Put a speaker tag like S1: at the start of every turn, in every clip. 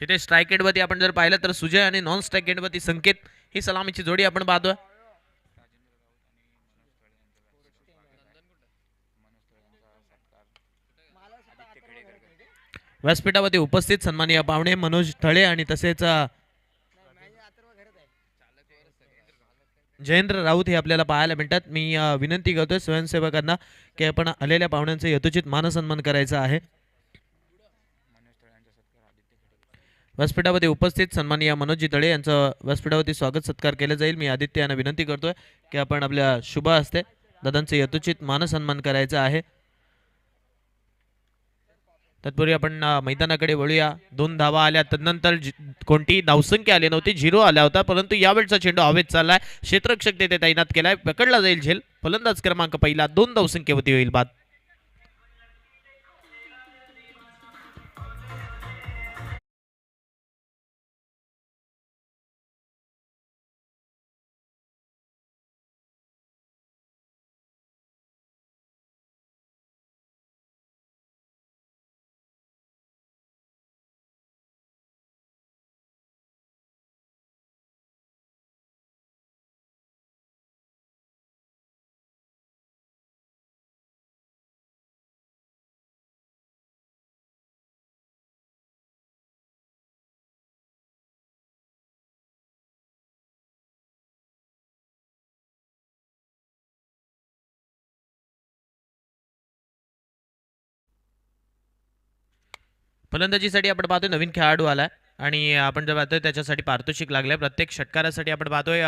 S1: तिथे स्ट्राईक एंडवरती आपण जर पाहिलं तर सुजय आणि नॉन स्ट्राईक एंडवरती संकेत ही सलामीची जोडी आपण पाहतोय. व्यासपीठावरती उपस्थित सन्माननीय पाहुणे मनोज थळे आणि तसेच जयेंद्र राऊत हे आपल्याला पाहायला मिळतात. मी विनंती करतोय स्वयंसेवकांना की आपण आलेल्या पाहुण्यांचं यथोचित मानसन्मान करायचा आहे. व्यासपीठावरती उपस्थित सन्माननीय मनोजी तळे यांचं व्यासपीठावरती स्वागत सत्कार केला जाईल. मी आदित्य यांना विनंती करतोय की आपण आपल्या शुभ हस्ते दादांचे यथोचित मानसन्मान करायचा आहे. तत्पूर्वी आपण मैदानाकडे वळूया. 2 धावा आल्या, तदनंतर कोणतीही धावसंख्या आली नव्हती, 0 आल्या होता. परंतु यावेळचा चेंडू हवेत चाललाय, क्षेत्ररक्षक तेथे तैनात केलाय, पकडला जाईल झेल. फलंदाज क्रमांक पहिला 2 धावसंख्येवरती होईल बाद. फलंदाजीसाठी आपण पाहतोय नवीन खेळाडू आलाय आणि आपण जर पाहतोय त्याच्यासाठी पारितोषिक लागलंय. प्रत्येक षटकारासाठी आपण पाहतोय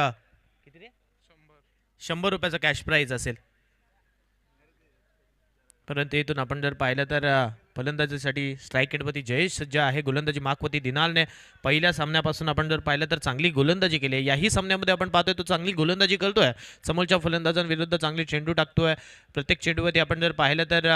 S1: किती 100 रुपयाचा कॅश प्राईज असेल. परंतु इथून आपण जर पाहिलं तर फलंदाजीसाठी स्ट्राईक एंडवरती जयेश सज्ज आहे. गोलंदाजी मागवती दिनालने पहिल्या सामन्यापासून आपण जर पाहिलं तर चांगली गोलंदाजी केली आहे. याही सामन्यामध्ये आपण पाहतोय तो चांगली गोलंदाजी करतोय, समोरच्या फलंदाजांविरुद्ध चांगली चेंडू टाकतोय. प्रत्येक चेंडूवरती आपण जर पाहिलं तर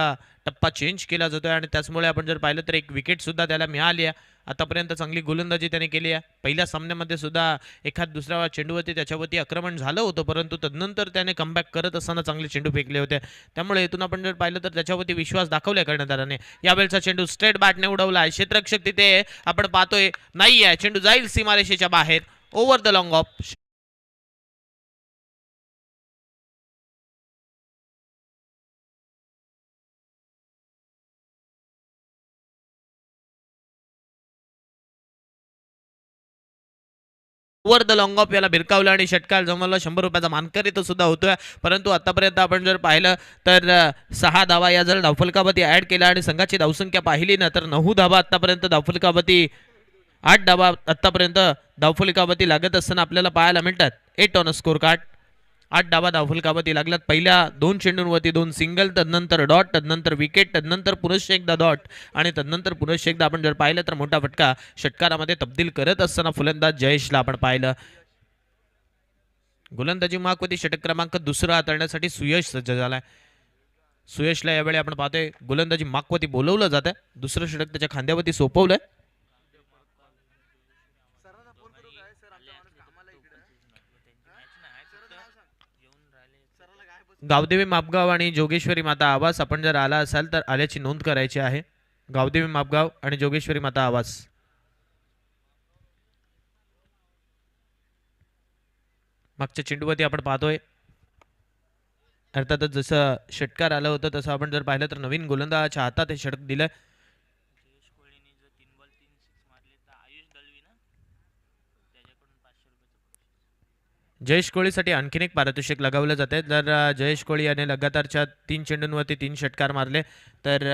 S1: टप्पा चेंज केला जातोय आणि त्याचमुळे आपण जर पाहिलं तर एक विकेट सुद्धा त्याला मिळाली आहे. आतापर्यंत चांगली गोलंदाजी त्याने केली आहे. पहिल्या सामन्यामध्ये सुद्धा एखाद दुसऱ्या चेंडूवरती त्याच्यावरती आक्रमण झालं होतं, परंतु तदनंतर त्याने कमबॅक करत असताना चांगले चेंडू फेकले होते. त्यामुळे इथून आपण जर पाहिलं तर त्याच्यावरती विश्वास दाखवलाय कर्णधाराने. यावेळचा चेंडू स्ट्रेट बॅटने उडवला आहे. क्षेत्ररक्षक तिथे आपण पाहतोय नाही आहे, चेंडू जाईल सीमारेषेच्या बाहेर, over the long of. Over the long of याला भिरकावलं आणि षटकार जमवला. 100 रुपयाचा मानकरी तो सुद्धा होतोय. परंतु आतापर्यंत आपण जर पाहिलं तर 6 धावा या जर धावफलकावरती ऍड केल्या आणि संघाची धावसंख्या पाहिली ना तर 9 धावा आतापर्यंत धावफलकावरती, 8 धावा आतापर्यंत धावफलकावरती लागत असताना आपल्याला पाहायला मिळतात. 8 ऑन स्कोर कार्ड. 8 डावा धावफलकावरती लागल्यात. पहिल्या 2 चेंडूंवरती 2 सिंगल, तदनंतर डॉट, तदनंतर विकेट, तदनंतर पुनश्च एकदा डॉट आणि तदनंतर पुनश्च एकदा आपण जर पाहिलं तर मोठा फटका षटकारामध्ये तब्दील करत असताना फलंदाज जयेशला आपण पाहिलं. गोलंदाजी मागवती षटक क्रमांक 2 हाताळण्यासाठी सुयश सज्ज झालाय. सुयशला यावेळी आपण पाहतोय गोलंदाजी मागवती बोलवलं जातं. दुसरं षटक त्याच्या खांद्यावरती सोपवलंय. गावदेवी मापगाव आणि जोगेश्वरी माता आवास आपण जर आला असाल तर आल्याची नोंद करायची आहे. गावदेवी मापगाव आणि जोगेश्वरी माता आवास. मागच्या चेंडूवरती आपण पाहतोय अर्थातच जसं षटकार आलं होतं तसं आपण जर पाहिलं तर नवीन गोलंदाजाच्या हातात हे षटक दिलं. जयेश कोहलीसाठी आणखीन एक पारितोषिक लगावलं जाते. जर जयेश कोहली याने लगातारच्या 3 चेंडूंवरती 3 षटकार मारले तर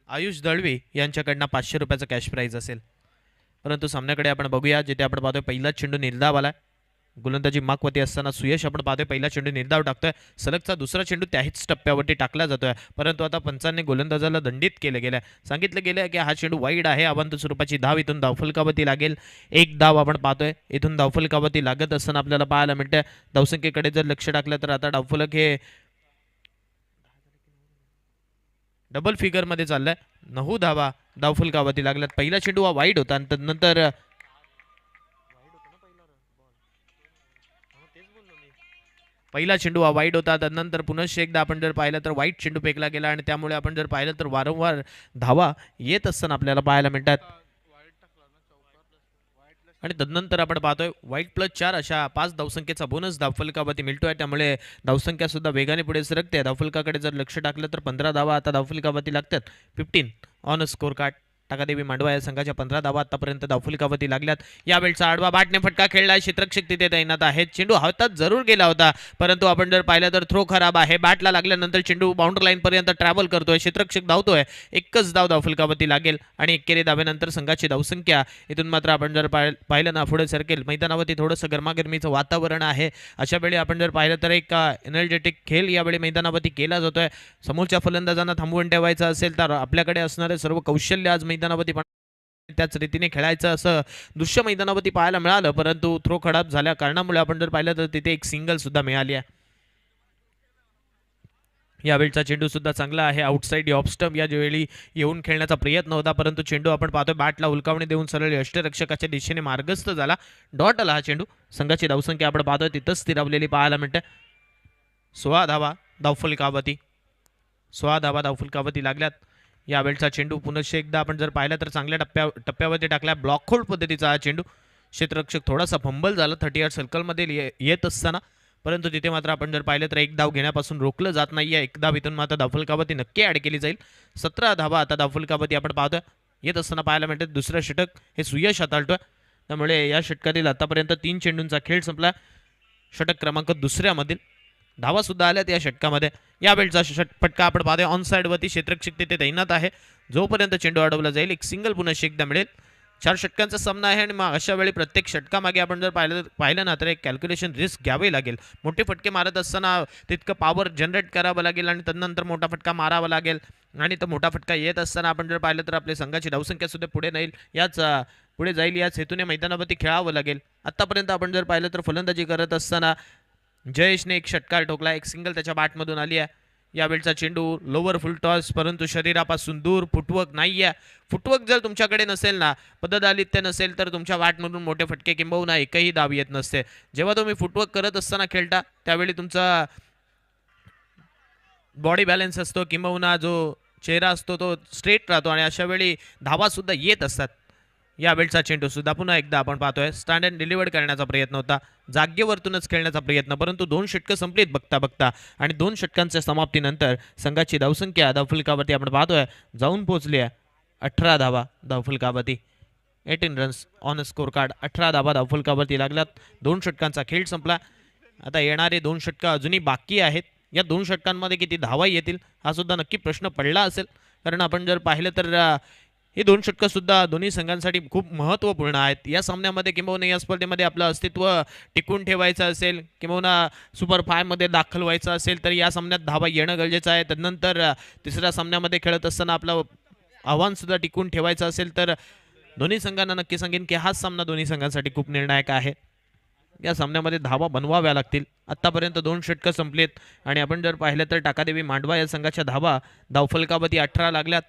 S1: आयुष दळवी यांच्याकडनं 500 रुपयाचा कॅश प्राईज असेल. परंतु सामन्याकडे आपण बघूया, जिथे आपण पाहतोय पहिला चेंडू निर्धाव आला. गोलंदाजी मागवती असताना सुयश आपण पाहतोय पहिला चेंडू निर्धाव टाकतोय. सलगचा दुसरा चेंडू त्याच टप्प्यावरती टाकला जातोय. परंतु आता पंचांनी गोलंदाजाला दंडित केलं गेलं. सांगितलं गेलं की हा चेंडू वाईड आहे. अवांतर स्वरूपाची धाव इथून धावफलकावरती लागेल. एक धाव आपण पाहतोय इथून धावफलकावरती लागत असताना आपल्याला पाहायला मिळतंय. धावसंख्येकडे जर लक्ष टाकलं तर आता धावफलक हे डबल फिगर मध्ये चाललाय. 9 धावा धावफलकावरती लागल्यात. पहिला चेंडू हा वाईड होता आणि नंतर पहिला चेंडू हा वाईड होता. त्यानंतर पुनश्च एकदा आपण जर पाहिलं तर वाईट चेंडू फेकला गेला आणि त्यामुळे आपण जर पाहिलं तर वारंवार धावा येत असताना आपल्याला पाहायला मिळतात. आणि तदनंतर आपण पाहतोय वाईट +4 अशा 5 धावसंख्येचा बोनस धावफलकावरती मिळतोय. त्यामुळे धावसंख्या सुद्धा वेगाने पुढे सरकते. धावफलकाकडे जर लक्ष टाकलं तर 15 धावा आता धावफलकावरती लागतात. 15 ऑन स्कोर कार्ड. टाकादेवी मांडवा या संघाच्या 15 धावा आतापर्यंत धावफलकावरती लागल्यात. यावेळचा आडवा बॅटने फटका खेळला. क्षेत्ररक्षक तिथे तैनात आहेत. चेंडू हातात जरूर गेला होता, परंतु आपण जर पाहिलं तर थ्रो खराब आहे. बॅटला लागल्यानंतर चेंडू बाउंड्री लाईन पर्यंत ट्रॅव्हल करतोय. क्षेत्ररक्षक धावतोय. एकच धाव धावफलकावरती लागेल आणि एकेरी धावेनंतर संघाची धावसंख्या इथून मात्र आपण जर पाहिलं ना पुढे सरकेल. मैदानावरती थोडंसं गरमागरमीचं वातावरण आहे. अशा वेळी आपण जर पाहिलं तर एक एनर्जेटिक खेळ यावेळी मैदानावरती केला जातोय. समोरच्या फलंदाजांना थांबवून ठेवायचं असेल तर आपल्याकडे असणारे सर्व कौशल्य आज मैदानावरती त्याच रीतीने खेळायचं असं दृश्य मैदानावरती पाहायला मिळालं, परंतु थ्रो खराब झाल्या कारणामुळे आपण जर पाहिलं तर तिथे एक सिंगल सुद्धा मिळाली आहे. यावेळचा चेंडू सुद्धा चांगला आहे. आउटसाइड ऑफ स्टंप या वेळी येऊन खेळण्याचा प्रयत्न होता, परंतु चेंडू आपण पाहतोय बॅटला उलकावणी देऊन सरळ यष्टरक्षकाच्या दिशेने मार्गस्थ झाला. डॉट आला हा चेंडू. संघाची धावसंख्या आपण पाहतोय तिथंच स्थिरावलेली पाहायला मिळते. 16 धावा धावफलकावरती. 16 धावा धावफलकावरती लागल्यात. यावेळचा चेंडू पुनश्च एकदा आपण जर पाहिलं तर चांगल्या टप्प्यावरती टाकला. ब्लॉक होल्ड पद्धतीचा हा चेंडू. क्षेत्ररक्षक थोडासा फंबल झाला 38 सर्कलमध्ये येत असताना, परंतु तिथे मात्र आपण जर पाहिलं तर एक धाव घेण्यापासून रोखलं जात नाही आहे. एक धाव इथून मात्र धावफलकावरती नक्की ॲड केली जाईल. 17 धावा आता धावफलकावरती आपण पाहतोय येत असताना पाहायला मिळते. दुसरं षटक हे सुयश हाताळतोय. त्यामुळे या षटकातील आतापर्यंत 3 चेंडूंचा खेळ संपला. षटक क्रमांक दुसऱ्यामधील धावा सुद्धा आल्यात या षटकामध्ये. यावेळचा फटका आपण पाहतोय ऑन साईडवरती. क्षेत्ररक्षक तिथे तैनात आहे. जोपर्यंत चेंडू अडवला जाईल एक सिंगल पुन्हा एकदा मिळेल. 4 षटकांचा सामना आहे आणि मग अशा वेळी प्रत्येक षटकामागे आपण जर पाहिलं ना तर एक कॅल्क्युलेशन रिस्क घ्यावे लागेल. मोठे फटके मारत असताना तितकं पॉवर जनरेट करावं लागेल आणि तदनंतर मोठा फटका मारावा लागेल. आणि तो मोठा फटका येत असताना आपण जर पाहिलं तर आपल्या संघाची धावसंख्या सुद्धा पुढे जाईल याच हेतूने मैदानावरती खेळावं लागेल. आतापर्यंत आपण जर पाहिलं तर फलंदाजी करत असताना जयेशने एक षटकार ठोकला. एक सिंगल त्याच्या बॅटमधून आली आहे. यावेळचा चेंडू लोअर फुल टॉस, परंतु शरीरापासून दूर. फुटवर्क नाही आहे. फुटवर्क जर तुमच्याकडे नसेल ना, पद्धतालित्य नसेल तर तुमच्या बॅटमधून मोठे फटके किंबहुना एकही धाव येत नसते. जेव्हा तुम्ही फुटवर्क करत असताना खेळता त्यावेळी तुमचा बॉडी बॅलन्स असतो किंबहुना जो चेहरा असतो तो स्ट्रेट राहतो आणि अशा वेळी धावा सुद्धा येत असतात. यावेळचा चेंडू सुद्धा पुन्हा एकदा आपण पाहतोय स्टँड अँड डिलिव्हर्ड करण्याचा प्रयत्न होता. जागेवरतूनच खेळण्याचा प्रयत्न, परंतु 2 षटकं संपलीत बघता बघता आणि 2 षटकांच्या समाप्तीनंतर संघाची धावसंख्या धावफलकावरती आपण पाहतोय जाऊन पोहोचली आहे 18 धावा धावफलकावरती. 18 रन्स ऑन स्कोर कार्ड. 18 धावा धावफलकावरती लागल्यात. 2 षटकांचा खेळ संपला. आता येणारे 2 षटकं अजूनही बाकी आहेत. या 2 षटकांमध्ये किती धावा येतील हा सुद्धा नक्की प्रश्न पडला असेल, कारण आपण जर पाहिलं तर ही 2 षटकं सुद्धा दोन्ही संघांसाठी खूप महत्त्वपूर्ण आहेत. या सामन्यामध्ये किंबहुना या स्पर्धेमध्ये आपलं अस्तित्व टिकून ठेवायचं असेल किंबहुना सुपर 5 मध्ये दाखल व्हायचं असेल तर या सामन्यात धावा येणं गरजेचं आहे. त्यानंतर तिसऱ्या सामन्यामध्ये खेळत असताना आपलं आव्हान सुद्धा टिकून ठेवायचं असेल तर दोन्ही संघांना नक्की सांगेन की हाच सामना दोन्ही संघांसाठी खूप निर्णायक आहे. या सामन्यामध्ये धावा बनवाव्या लागतील. आत्तापर्यंत 2 षटकं संपलीत आणि आपण जर पाहिलं तर टाकादेवी मांडवा या संघाच्या धावा धावफलकावरती 18 लागल्यात.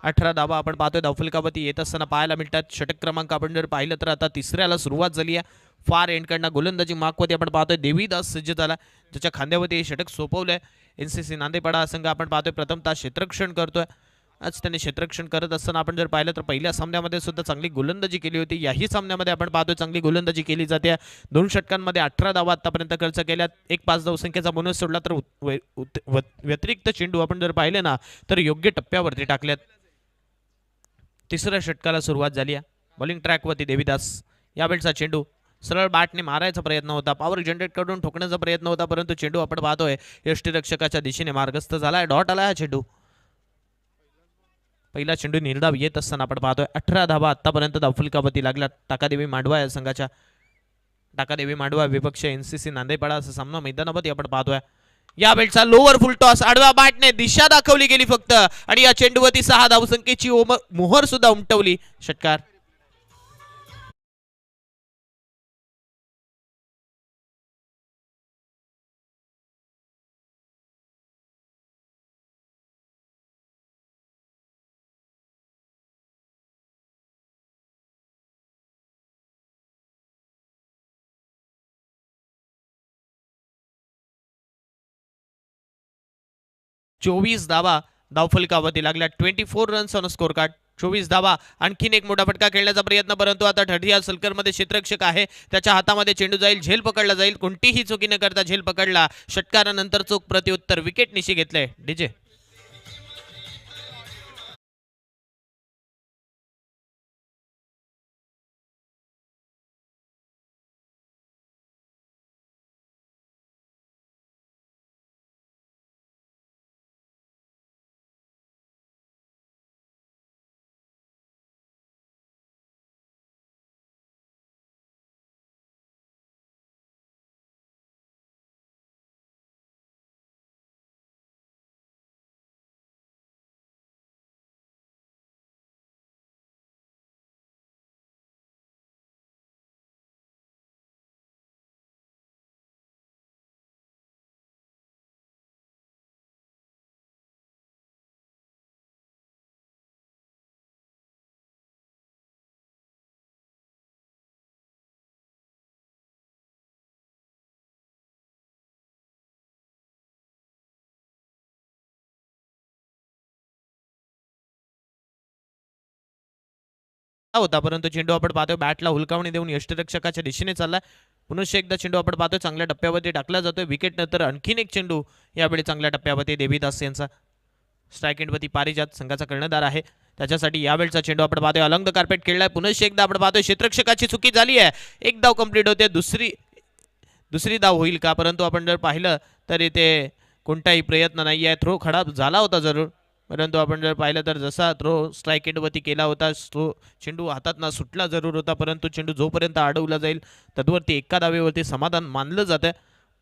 S1: 18 धावा आपण पाहतोय धावफलकावरती येत असताना पाहायला मिळतात. षटक क्रमांक आपण जर पाहिलं तर आता तिसऱ्याला सुरुवात झाली आहे. फार एंडकडनं गोलंदाजी मार्कवरती आपण पाहतोय देवीदास सज्ज झाला, ज्याच्या खांद्यावरती हे षटक सोपवलंय. NCC नांदेपाडा संघ आपण पाहतोय प्रथमतः क्षेत्ररक्षण करतोय. आज त्यांनी क्षेत्ररक्षण करत असताना आपण जर पाहिलं तर पहिल्या सामन्यामध्ये सुद्धा चांगली गोलंदाजी केली होती. याही सामन्यामध्ये आपण पाहतोय चांगली गोलंदाजी केली जाते. 2 षटकांमध्ये 18 धावा आतापर्यंत खर्च केल्यात. एक 5 धावसंख्येचा बोनस सोडला तर व्यतिरिक्त चेंडू आपण जर पाहिले ना तर योग्य टप्प्यावरती टाकल्यात. तिसऱ्या षटकाला सुरुवात झाली आहे. बॉलिंग ट्रॅकवरती देवीदास. यावेळचा चेंडू सरळ बॅटने मारायचा प्रयत्न होता, पॉवर जनरेट करून ठोकण्याचा प्रयत्न होता, परंतु चेंडू आपण पाहतोय यष्टीरक्षकाच्या दिशेने मार्गस्थ झाला. डॉट आला हा चेंडू. पहिला चेंडू निर्धाव येत असताना आपण पाहतोय 18 धावा आतापर्यंत धावफलकावरती लागल्या टाकादेवी मांडवा या संघाच्या. टाकादेवी मांडवा विपक्ष NCC नांदेपाडा असा सामना मैदानावरती आपण पाहतोय. यावेळचा लोअर फुल टॉस आडव्या बॅटने दिशा दाखवली गेली फक्त आणि या चेंडूवरती 6 धावसंख्येची मोहर सुद्धा उमटवली. षटकार. चोवीस धावा धावफलकावरती लागल्या. 24 रन्स ऑन स्कोर कार्ड. 24 धावा. आणखीन एक मोठा फटका खेळण्याचा प्रयत्न, परंतु आता ठडिया सलकरमध्ये क्षेत्ररक्षक आहे, त्याच्या हातामध्ये चेंडू जाईल, झेल पकडला जाईल. कोणतीही चुकी न करता झेल पकडला. षटकारानंतर चोख प्रत्युत्तर विकेट निशी घेतलंय डीजे. होता, परंतु चेंडू आपण पाहतोय बॅटला हुलकावणी देऊन यष्टिरक्षकाच्या दिशेने चालला. पुनश्च एकदा चेंडू आपण पाहतोय चांगल्या टप्प्यावरती टाकला जातोय. विकेट नंतर आणखीन एक चेंडू यावेळी चांगल्या टप्प्यावरती देवीदास यांचा. स्ट्राईक एंडवरती पारिजात संघाचा कर्णधार आहे, त्याच्यासाठी यावेळचा चेंडू आपण पाहतोय अलंग कार्पेट खेळलाय. पुनश्च एकदा आपण पाहतोय क्षेत्ररक्षकाची चुकी झाली आहे. एक धाव कंप्लीट होते. दुसरी धाव होईल का, परंतु आपण जर पाहिलं तर इथे कोणताही प्रयत्न नाही आहे. थ्रो खराब झाला होता जरूर, परंतु आपण जर पाहिलं तर जसा थ्रो स्ट्राईक एंडवरती केला होता, चेंडू हातात सुटला जरूर होता, परंतु चेंडू जोपर्यंत अडवला जाईल तद्वरती एका धावेवरती समाधान मानलं जातं.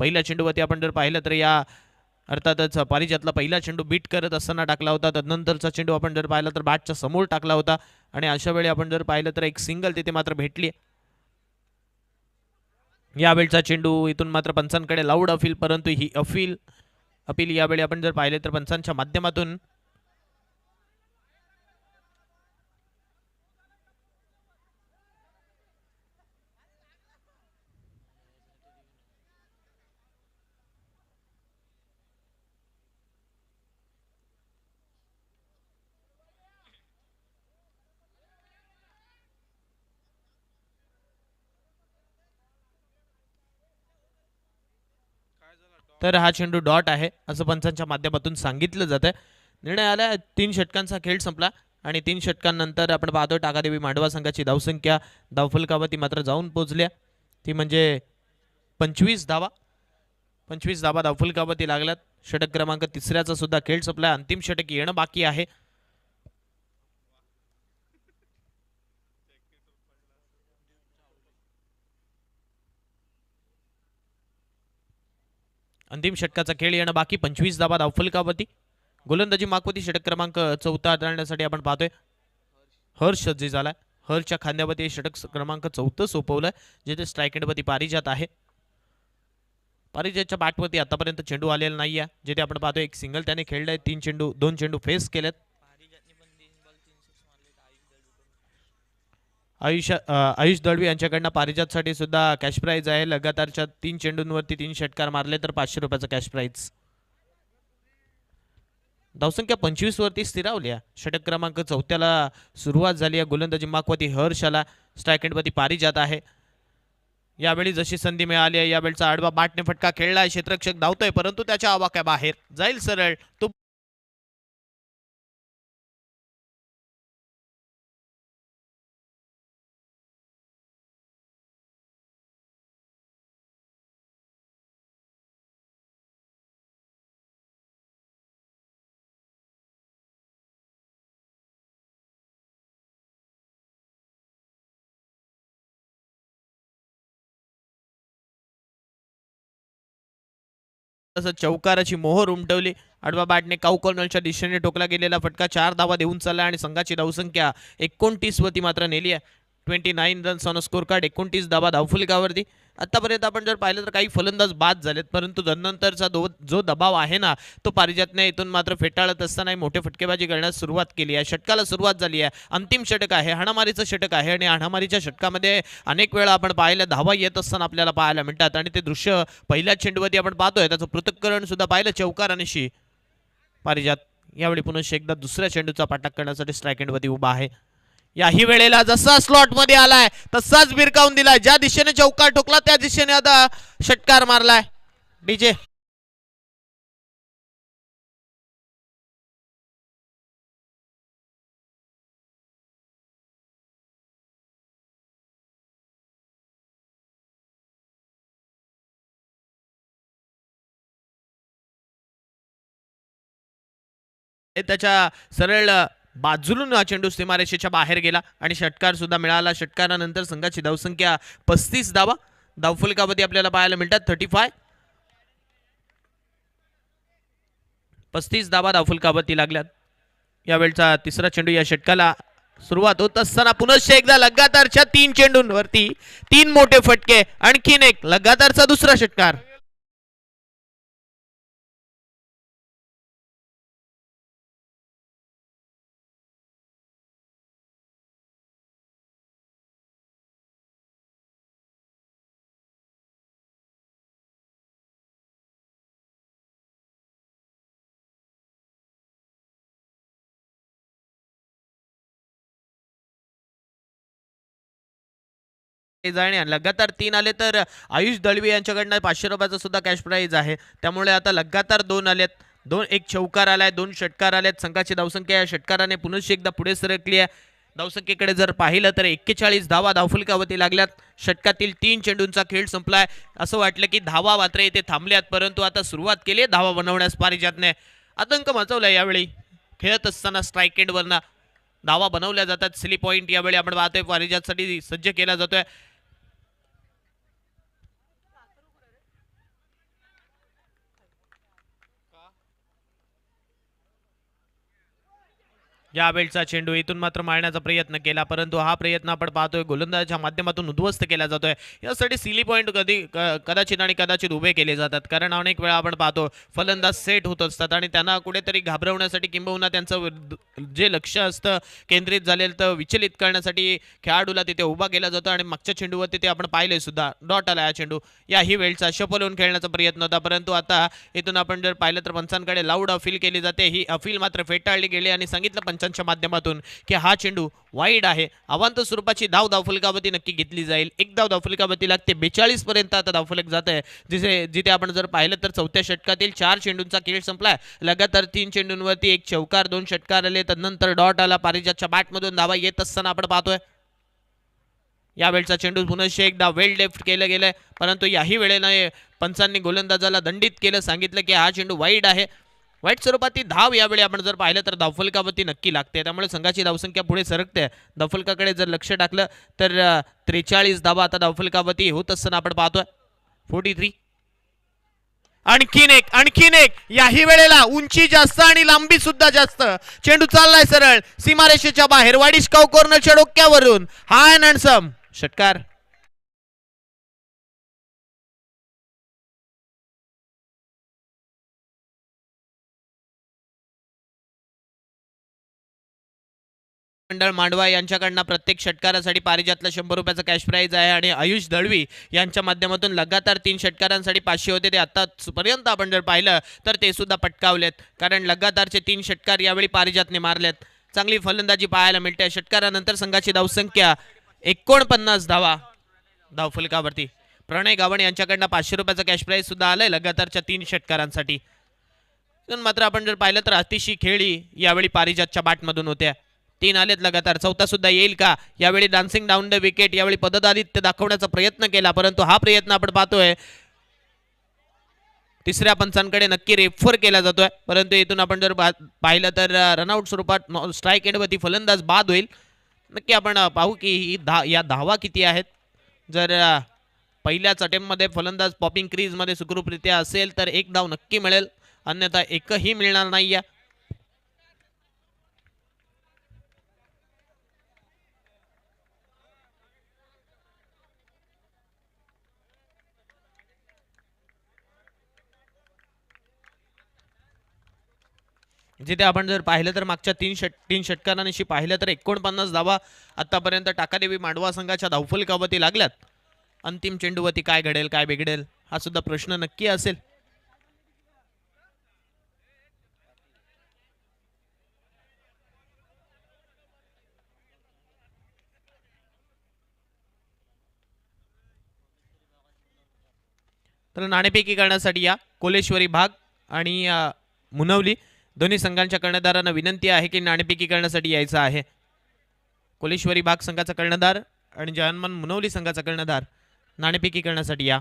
S1: पहिल्या चेंडूवरती आपण जर पाहिलं तर या अर्थातच पारिजातला पहिला चेंडू बीट करत असताना टाकला होता. तदनंतरचा चेंडू आपण जर पाहिला तर बॅटच्या समोर टाकला होता आणि अशा वेळी आपण जर पाहिलं तर एक सिंगल तिथे मात्र भेटली. यावेळचा चेंडू इथून मात्र पंचांकडे लाऊड अपील, परंतु ही अपील यावेळी आपण जर पाहिले तर पंचांच्या माध्यमातून तर हा चेंडू डॉट आहे असं पंचांच्या माध्यमातून सांगितलं जातं. निर्णय आला. 3 षटकांचा खेळ संपला आणि 3 षटकांनंतर आपण पाहतो टाकादेवी मांडवा संघाची धावसंख्या धावफलकावरती मात्र जाऊन पोहोचल्या, ती म्हणजे 25 धावा. 25 धावा धावफलकावरती लागल्यात. षटक क्रमांक 3ऱ्याचा सुद्धा खेळ संपला. अंतिम षटक येणं बाकी आहे. अंतिम षटकाचा खेळ येणं बाकी. 25 धावा धावफलकावरती. गोलंदाजी मागवती षटक क्रमांक 4 हाताळण्यासाठी आपण पाहतोय हर्ष सज्ज झालाय. हर्षच्या खांद्यावरती षटक क्रमांक 4 सोपवलंय, जिथे स्ट्राईक एंडवरती पारिजात आहे. पारिजातच्या बॅटवरती आतापर्यंत चेंडू आलेला नाहीये, जिथे आपण पाहतोय एक सिंगल त्याने खेळलाय. 2 चेंडू फेस केलेत. आयुष दळवी यांच्याकडनं पारिजातसाठी सुद्धा कॅश प्राईज आहे. लगातारच्या 3 चेंडूंवरती 3 षटकार मारले तर 500 रुपयाचा कॅश प्राईज. धावसंख्या 25 वरती स्थिरावली आहे. षटक क्रमांक 4 सुरुवात झाली आहे. गोलंदाजी मागवती हर्षला. स्ट्राईक एंडवरती पारिजात आहे. यावेळी जशी संधी मिळाली आहे, यावेळचा आडवा बाटने फटका खेळलाय. क्षेत्ररक्षक धावतोय, परंतु त्याच्या आवाक्याबाहेर जाईल सरळ तो. तसं चौकाराची मोहर उमटवली. आडवा बॅटने काऊ कॉर्नरच्या दिशेने ठोकला गेलेला फटका 4 धावा देऊन चालला आणि संघाची धावसंख्या 29 वरती मात्र नेली आहे. 29 रन्स ऑन स्कोर कार्ड. 29 धावा धावफलकावरती. आतापर्यंत आपण जर पाहिलं तर काही फलंदाज बाद झालेत, परंतु नंतरचा जो दबाव आहे ना, तो पारिजातने इथून मात्र फेटाळत असताना मोठे फटकेबाजी करण्यास सुरुवात केली आहे. षटकाला सुरुवात झाली आहे. अंतिम षटक आहे, हाणामारीचं षटक आहे आणि हाणामारीच्या षटकामध्ये अनेक वेळा आपण पाहिलं धावा येत असताना आपल्याला पाहायला मिळतात आणि ते दृश्य पहिल्या चेंडूवरती आपण पाहतोय. त्याचं पृथक्करण सुद्धा पाहिलं चौकार आणि पारिजात यावेळी पुन्हा एकदा दुसऱ्या चेंडूचा पाठक करण्यासाठी स्ट्राईक एंडवरती उभा आहे. याही वेळेला जसा स्लॉट मध्ये आलाय तसाच भिरकावून दिलाय. ज्या दिशेने चौकार ठोकला त्या दिशेने आता षटकार मारलाय डीजे. त्याच्या सरळ बाजूला हा चेंडू सीमारेषेच्या बाहेर गेला आणि षटकार सुद्धा मिळाला. षटकारानंतर संघाची धावसंख्या 35 धावा धावफलकावरती आपल्याला पाहायला मिळतात. 35 धावा धावफलकावरती लागल्यात. यावेळचा तिसरा चेंडू या षटकाला सुरुवात होत असताना पुन्हा एकदा लगातारच्या 3 चेंडूंवरती 3 मोठे फटके. आणखीन एक लगातारचा दुसरा षटकार. जाणे लगातार 3 आले तर आयुष दळवी यांच्याकडनं 500 रुपयाचा सुद्धा कॅश प्राइज आहे. त्यामुळे आता लगातार 2 आलेत. एक चौकार आलाय, 2 षटकार आलेत. संघाची धावसंख्या या षटकाराने पुन्हा एकदा पुढे सरकली आहे. धावसंख्येकडे जर पाहिलं तर 41 धावा धावफलकावरती लागल्यात. षटकातील 3 चेंडूंचा खेळ संपलाय. असं वाटलं की धावा मात्र इथे थांबल्यात, परंतु आता सुरुवात केली धावा बनवण्यास पारिजातने. आतंक मचवलाय यावेळी. खेळत असताना स्ट्राईक एंडवरनं धावा बनवल्या जातात. सिली पॉईंट यावेळी आपण पाहतोय पारिजातसाठी सज्ज केला जातोय. यावेळचा चेंडू इथून मात्र मारण्याचा प्रयत्न केला, परंतु हा प्रयत्न आपण पाहतोय गोलंदाजाच्या माध्यमातून उद्ध्वस्त केला जातोय. यासाठी सिली पॉईंट कदाचित उभे केले जातात, कारण अनेक वेळा आपण पाहतो फलंदाज सेट होत असतात आणि त्यांना कुठेतरी घाबरवण्यासाठी किंबहुना त्यांचं जे लक्ष असतं केंद्रित झालेलं तर विचलित करण्यासाठी खेळाडूला तिथे उभा केला जातो. आणि मागच्या चेंडूवर तिथे आपण पाहिले सुद्धा डॉट आला. हा चेंडू याही वेळचा शपलवून खेळण्याचा प्रयत्न होता, परंतु आता इथून आपण जर पाहिलं तर पंचांकडे लाऊड अपील केली जाते. ही अपील मात्र फेटाळली गेली आणि सांगितलं पंचांच्या माध्यमातून की हा चेंडू वाईड आहे. अवांतर स्वरूपाची धावफलकावरती नक्की घेतली जाईल. एक धावफलकावरती लागते. 42 पर्यंत आता धावफलक जात आहे. जिथे आपण जर पाहिलं तर चौथ्या षटकातील 4 चेंडूंचा खेळ संपलाय. लगातार 3 चेंडूंवरती 1 चौकार, 2 षटकार आले, तदनंतर डॉट आला. पारिजातच्या बॅटमधून धावा येत असताना आपण पाहतोय यावेळचा चेंडू पुन्हा एकदा वेल लेफ्ट केलं गेलंय, परंतु याही वेळेला पंचांनी गोलंदाजाला दंडित केलं. सांगितलं की हा चेंडू वाईड आहे. वाईट स्वरूपात धाव यावेळी आपण जर पाहिलं तर धावफलकावरती नक्की लागते. त्यामुळे संघाची धावसंख्या पुढे सरकते. धावफलकाकडे जर लक्ष टाकलं तर 43 धावा आता धावफलकावरती होत असताना आपण पाहतोय. 43. आणखीन एक याही वेळेला उंची जास्त आणि लांबी सुद्धा जास्त. चेंडू चाललाय सरळ सीमारेषेच्या बाहेर. वाडिशकाव कॉर्नरच्या डोक्यावरून हाय अँड हँडसम षटकार. मंडळ मांडवा यांच्याकडनं प्रत्येक षटकारासाठी पारिजातला 100 रुपयाचा कॅश प्राइज आहे आणि आयुष दळवी यांच्या माध्यमातून लगातार 3 षटकारांसाठी 500 होते. ते आतापर्यंत आपण जर पाहिलं तर ते सुद्धा पटकावलेत, कारण लगातारचे 3 षटकार यावेळी पारिजातने मारलेत. चांगली फलंदाजी पाहायला मिळते. षटकारानंतर संघाची धावसंख्या 49 धावा धावफलकावरती. प्रणय गावण यांच्याकडनं 500 रुपयाचा कॅश प्राइज सुद्धा आलाय लगातारच्या 3 षटकारांसाठी. मात्र आपण जर पाहिलं तर अतिशय खेळी यावेळी पारिजातच्या बॅटमधून होत्या. 3 आलेत लगातार. चौथा सुद्धा येईल का? यावेळी डान्सिंग डाऊन द विकेट यावेळी पददादित्य दाखवण्याचा प्रयत्न केला, परंतु हा प्रयत्न आपण पाहतोय तिसऱ्या पंचांकडे नक्की रेफर केला जातोय. परंतु इथून आपण जर पाहिलं तर रनआउट स्वरूपात स्ट्राईक एंडवरती फलंदाज बाद होईल. नक्की आपण पाहू की या धावा किती आहेत. जर पहिल्याच अटेम्प्टमध्ये फलंदाज पॉपिंग क्रीजमध्ये सुखरूपरित्या असेल तर 1 धाव नक्की मिळेल, अन्यथा एकही मिळणार नाहीये. जिथे आपण जर पाहिलं तर मागच्या 3 षटकारांशी पाहिलं तर 49 धावा आतापर्यंत टाकादेवी मांडवा संघाच्या धावफलकावरती लागल्यात. अंतिम चेंडूवरती काय घडेल काय बिघडेल हा सुद्धा प्रश्न नक्की असेल. तर नाणेफेकी करण्यासाठी या कोलेश्वरी भाग आणि मुनवली दोन्ही संघांच्या कर्णधारांना विनंती आहे की नाणेफेकी करण्यासाठी यायचं आहे. कोलेश्वरी भाग संघाचा कर्णधार आणि जहानमान मुनवली संघाचा कर्णधार नाणेफेकी करण्यासाठी या.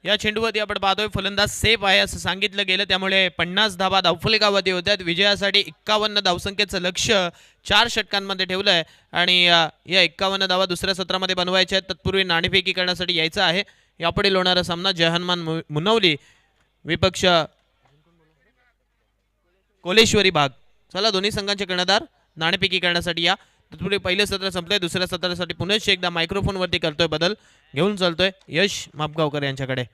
S1: या चेंडूवरती आपण पाहतोय फलंदाज सेफ आहे असं सांगितलं गेलं, त्यामुळे 50 धावा धावफलकावरती होत्यात. विजयासाठी 51 धावसंख्येचं लक्ष 4 षटकांमध्ये ठेवलंय आणि या 51 धावा दुसऱ्या सत्रामध्ये बनवायच्या आहेत. तत्पूर्वी नाणेफेकी करण्यासाठी यायचं आहे. यापुढील होणारा सामना जहानमान मुनवली विपक्ष कोलेश्वरी भाग. चला दोन्ही संघांचे कर्णधार नाणेफेकी करण्यासाठी या. तत्पूर्वी पहिले सत्र संपलंय, दुसऱ्या सत्रासाठी पुन्हा एकदा मायक्रोफोनवरती करतोय बदल, घेऊन चालतोय यश मापगावकर यांच्याकडे.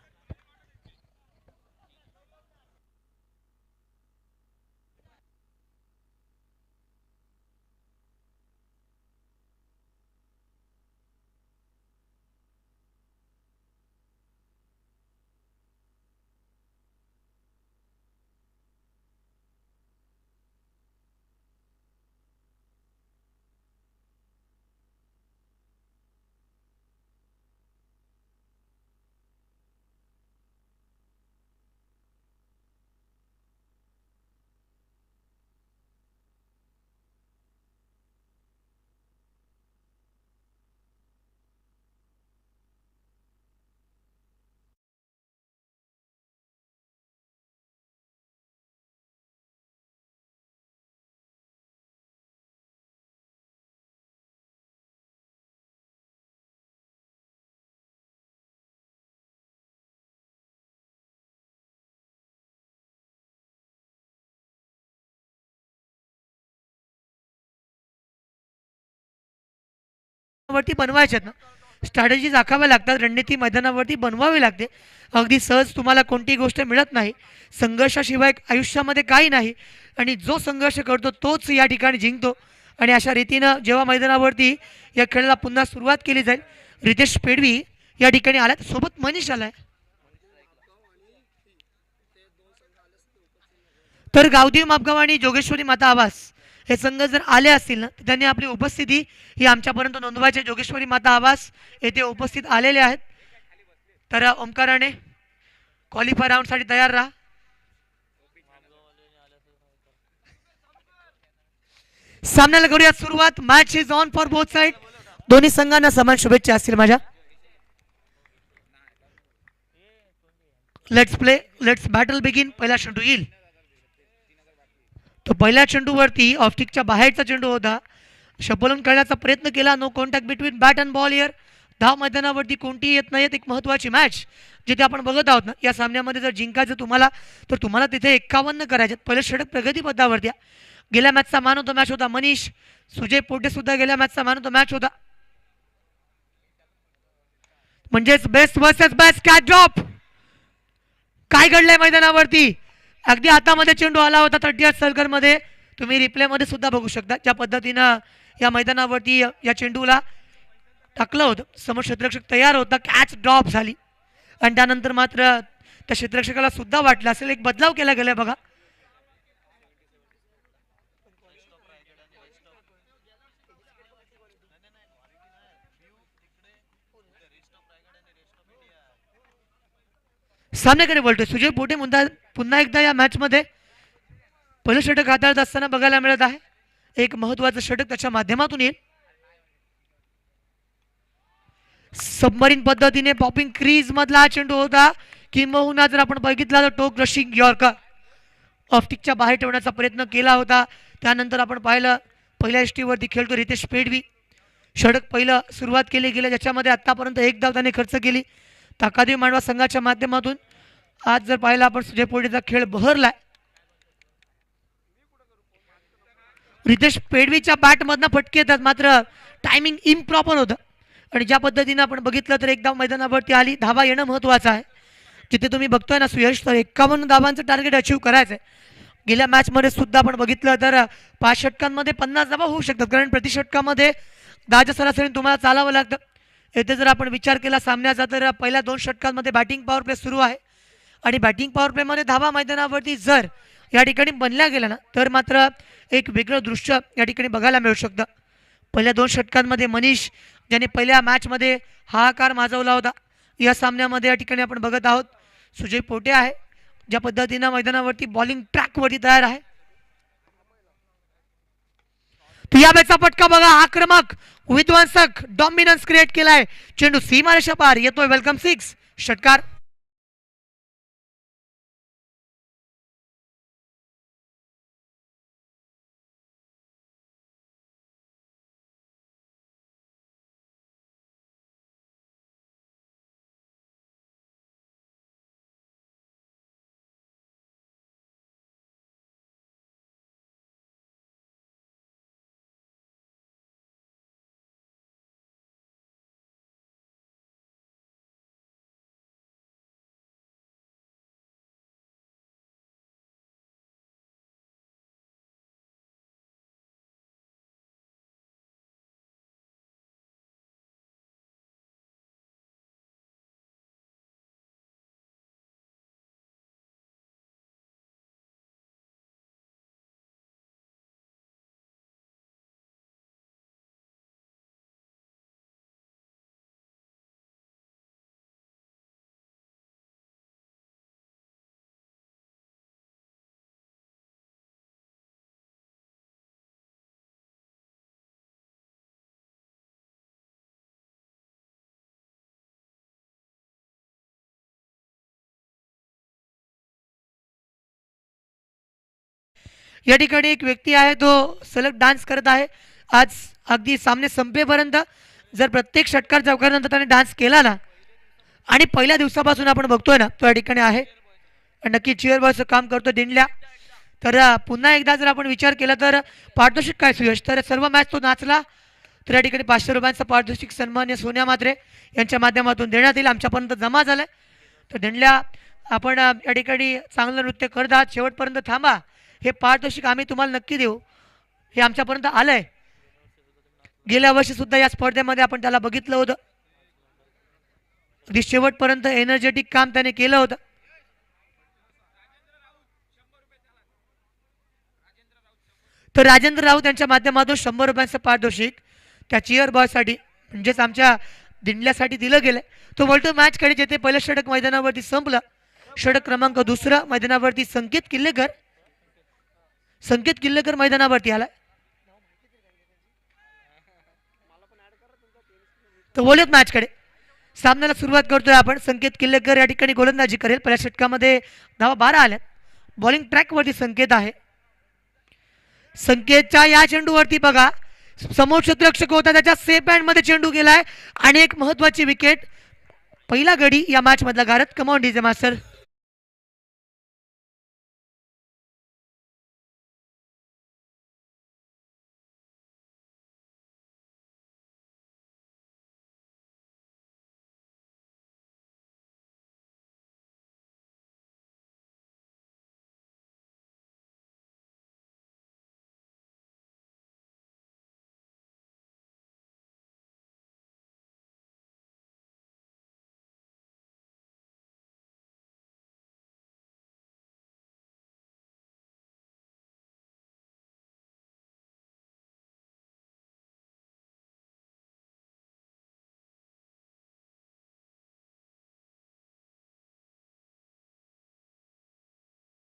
S2: वरती बनवायच्यात ना, स्ट्रॅटेजीज आखाव्या लागतात, रणनीती मैदानावरती बनवावी लागते. अगदी सहज तुम्हाला कोणतीही गोष्ट मिळत नाही. संघर्षाशिवाय आयुष्यामध्ये काही नाही आणि जो संघर्ष करतो तोच या ठिकाणी जिंकतो. आणि अशा रीतीनं जेव्हा मैदानावरती या खेळाला पुन्हा सुरुवात केली जाईल, रितेश पेडवी या ठिकाणी आल्यात, सोबत मनीष आलाय. तर गावदेवी मापगाव आणि जोगेश्वरी माता आवास हे संघ जर आले असतील ना, तर त्यांनी आपली उपस्थिती ही आमच्यापर्यंत नोंदवायची. जोगेश्वरी माता आवास येथे उपस्थित आलेले आहेत. तर ओंकाराने क्वालिफाय राऊंडसाठी तयार राहा. सामन्याला करूयात सुरुवात. Match is on for both side. दोन्ही संघांना समान शुभेच्छा असतील माझ्या. Let's play, let's battle begin. पहिला चेंडू येईल. तो पहिल्या चेंडूवरती ऑफस्टिकच्या बाहेरचा चेंडू होता. शपलन करण्याचा प्रयत्न केला. No contact between bat and ball here. धाव मैदानावरती कोणतीही येत नाहीत. एक महत्त्वाची मॅच जिथे आपण बघत आहोत ना, या सामन्यामध्ये जर जिंकायचं तुम्हाला, तर तुम्हाला तिथे 51 करायचे. पहिलं षटक प्रगतीपथावरती. गेल्या मॅचचा मान ऑफ द मॅच होता मनीष. सुजय पोटे सुद्धा गेल्या मॅचचा मान ऑफ द मॅच होता. म्हणजेच best versus best. Catch drop. काय घडलंय मैदानावरती? अगदी हातामध्ये चेंडू आला होता 30 सर्कल मध्ये. तुम्ही रिप्ले मध्ये सुद्धा बघू शकता ज्या पद्धतीनं या मैदानावरती या चेंडूला टाकलं होतं. समोर क्षेत्ररक्षक तयार होता, कॅच ड्रॉप झाली आणि त्यानंतर मात्र त्या क्षेत्ररक्षकाला सुद्धा वाटलं असेल एक बदलाव केला गेलाय बघा. सामन्याकडे बोलतोय सुजय पोटे. पुन्हा एकदा या मॅच मध्ये पहिलं षटक हाताळत असताना बघायला मिळत आहे. एक महत्वाचं षटक त्याच्या माध्यमातून येईल. सबमरीन पद्धतीने पॉपिंग क्रीज मधला हा चेंडू होता. किंबहुना जर आपण बघितला तर टोक रशिंग यॉर्कर ऑफस्टिकच्या बाहेर ठेवण्याचा प्रयत्न केला होता. त्यानंतर आपण पाहिलं पहिल्या एसटीवरती खेळतो रितेश पेडवी. षटक पहिलं सुरुवात केली गेली, ज्याच्यामध्ये आतापर्यंत एक धाव त्याने खर्च केली. ताकादेवी मांडवा संघाच्या माध्यमातून आज जर पाहिलं आपण सुजय पोटेचा खेळ बहरलाय. रितेश पेडवीच्या बॅटमधनं फटके येतात, मात्र टायमिंग इम्प्रॉपर होतं आणि ज्या पद्धतीनं आपण बघितलं तर एक धाव मैदानावरती आली. धावा येणं महत्त्वाचं आहे. जिथे तुम्ही बघतोय ना सुयश, तर 51 धावांचं टार्गेट अचीव्ह करायचं आहे. गेल्या मॅचमध्ये सुद्धा आपण बघितलं तर 5 षटकांमध्ये 50 धावा होऊ शकतात, कारण प्रति षटकामध्ये 10च्या सरासरीने तुम्हाला चालावं लागतं. येथे जर आपण विचार केला सामन्याचा तर पहिल्या 2 षटकांमध्ये बॅटिंग पॉवर प्ले सुरू आहे आणि बॅटिंग पॉवर प्लेमध्ये धावा मैदानावरती जर या ठिकाणी बनल्या गेल्या ना तर मात्र एक वेगळं दृश्य या ठिकाणी बघायला मिळू शकतं. पहिल्या 2 षटकांमध्ये मनीष ज्याने पहिल्या मॅचमध्ये हाहाकार माजवला होता, या सामन्यामध्ये या ठिकाणी आपण बघत आहोत सुजय पोटे आहे, ज्या पद्धतीनं मैदानावरती बॉलिंग ट्रॅकवरती तयार आहे. तर या बॅटचा फटका बघा, आक्रमक विध्वंसक डॉमिनन्स क्रिएट केलाय. चेंडू सीमारेषा पार येतोय, वेलकम 6 षटकार. या ठिकाणी एक व्यक्ती आहे तो सलग डान्स करत आहे. आज अगदी सामने संपेपर्यंत जर प्रत्येक षटकार चौकारानंतर त्याने डान्स केला ना आणि पहिल्या दिवसापासून आपण बघतोय ना तो या ठिकाणी आहे, नक्की चिअर बॉयचं काम करतो दिंडल्या. तर पुन्हा एकदा जर आपण विचार केला तर पारितोषिक काय सुयश, तर सर्व मॅच तो नाचला तर या ठिकाणी 500 रुपयांचं पारितोषिक सन्मान्य सोन्या म्हात्रे यांच्या माध्यमातून देण्यात येईल, आमच्यापर्यंत जमा झालाय. तर दिंडल्या आपण या ठिकाणी चांगलं नृत्य करत आहात, शेवटपर्यंत थांबा, हे पारितोषिक आम्ही तुम्हाला नक्की देऊ, हे आमच्यापर्यंत आलंय. गेल्या वर्षी सुद्धा या स्पर्धेमध्ये आपण त्याला बघितलं होतं, अगदी शेवटपर्यंत एनर्जेटिक काम त्याने केलं होतं. तर राजेंद्र राऊत यांच्या माध्यमातून 100 रुपयांचं पारितोषिक त्या चिअर बॉयसाठी म्हणजेच आमच्या दिंडल्यासाठी दिलं गेलं. तो बोलतो मॅच कडे जेथे पहिलं षटक मैदानावरती संपलं, षटक क्रमांक 2 मैदानावरती संकेत किल्लेकर मैदानावरती आला. तर बोलूयात मॅच कडे. सामन्याला सुरुवात करतोय आपण. संकेत किल्लेकर या ठिकाणी गोलंदाजी करेल. पहिल्या षटकामध्ये धावा 12 आल्यात. बॉलिंग ट्रॅकवरती संकेत आहे. संकेतच्या या चेंडूवरती बघा, समोर क्षेत्ररक्षक होता त्याच्या सेफ हँड मध्ये चेंडू गेलाय आणि एक महत्वाची विकेट, पहिला गडी या मॅच मधला गारत. Come on DJ master.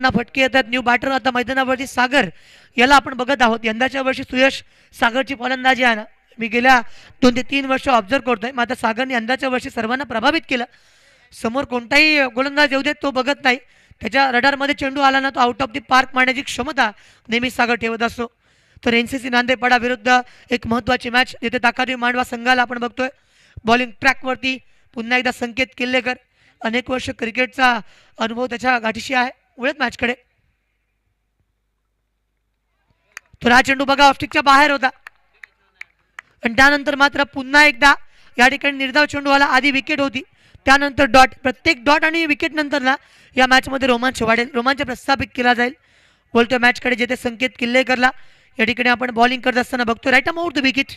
S2: फटके येतात. न्यू बॅटर आता मैदानावरती सागर याला आपण बघत आहोत. यंदाच्या वर्षी सुयश सागरची फलंदाजी आहे ना, मी गेल्या 2 ते 3 वर्ष ऑब्झर्व करतोय. मात्र सागरने यंदाच्या वर्षी सर्वांना प्रभावित केलं. समोर कोणताही गोलंदाज येऊ देत तो बघत नाही, त्याच्या रडारमध्ये चेंडू आला ना तो आउट ऑफ दी पार्क मारण्याची क्षमता नेहमी सागर ठेवत असतो. तर NCC नांदेपाडा विरुद्ध एक महत्त्वाची मॅच जिथे ताकाती मांडवा संघाला आपण बघतोय बॉलिंग ट्रॅकवरती पुन्हा एकदा संकेत किल्लेकर अनेक वर्ष क्रिकेटचा अनुभव त्याच्या गाठीशी आहे. वळत मॅचकडे तर हा चेंडू बघा ऑफस्टिकच्या बाहेर होता आणि त्यानंतर मात्र पुन्हा एकदा या ठिकाणी निर्धाव चेंडू आला. आधी विकेट होती त्यानंतर डॉट. प्रत्येक डॉट आणि विकेट नंतर ना या मॅचमध्ये रोमांच वाढेल, रोमांच प्रस्थापित केला जाईल. बोलतोय मॅचकडे जिथे संकेत किल्लेकरला या ठिकाणी आपण बॉलिंग करत असताना बघतोय. Right around the wicket.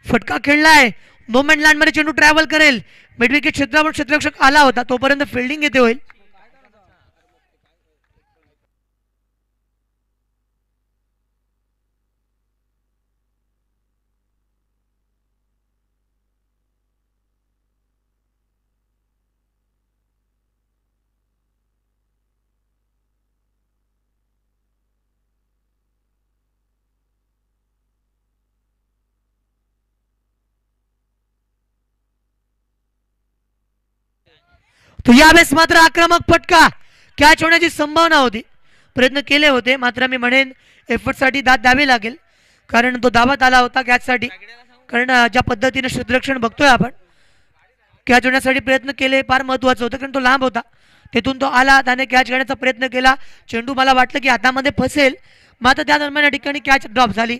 S2: फटका खेळलाय नो मॅन लँड मध्ये चेंडू ट्रॅव्हल करेल. मिड विकेट क्षेत्रावर क्षेत्ररक्षक आला होता तोपर्यंत फिल्डिंग येते होईल. तो यावेळेस मात्र आक्रमक फटका कॅच होण्याची संभावना होती. प्रयत्न केले होते मात्र मी म्हणेन एफर्टसाठी दाद द्यावी लागेल कारण तो दाबात आला होता कॅचसाठी. कारण ज्या पद्धतीने क्षेत्ररक्षण बघतोय आपण कॅच होण्यासाठी प्रयत्न केले फार महत्त्वाचं होतं कारण तो लांब होता. तिथून तो आला त्याने कॅच घेण्याचा प्रयत्न केला. चेंडू मला वाटलं की हातामध्ये फसेल मात्र त्या दरम्यान या ठिकाणी कॅच ड्रॉप झाली.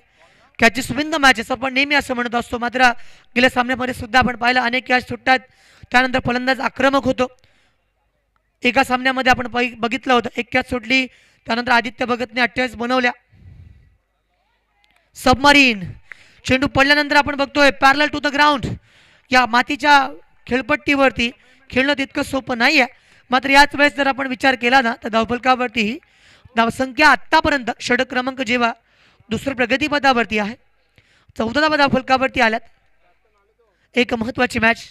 S2: कॅचची सुविंद मॅचेस आपण नेहमी असं म्हणत असतो मात्र गेल्या सामन्यामध्ये सुद्धा आपण पाहिलं अनेक कॅच सुटतात. त्यानंतर फलंदाज आक्रमक होतो. एका सामन्यामध्ये आपण बघितलं होतं एक कॅच सुटली त्यानंतर आदित्य भगतने 28 बनवल्या. सबमरीन चेंडू पडल्यानंतर आपण बघतोय पॅरलल टू द ग्राउंड. या मातीच्या खेळपट्टीवरती खेळणं तितकं सोपं नाही आहे मात्र याच वेळेस जर आपण विचार केला ना तर धावफलकावरती धावसंख्या आत्तापर्यंत षटक क्रमांक जेव्हा दुसऱ्या प्रगतीपदावरती आहे 14व्या धावफलकावरती आल्यात. एक महत्त्वाची मॅच.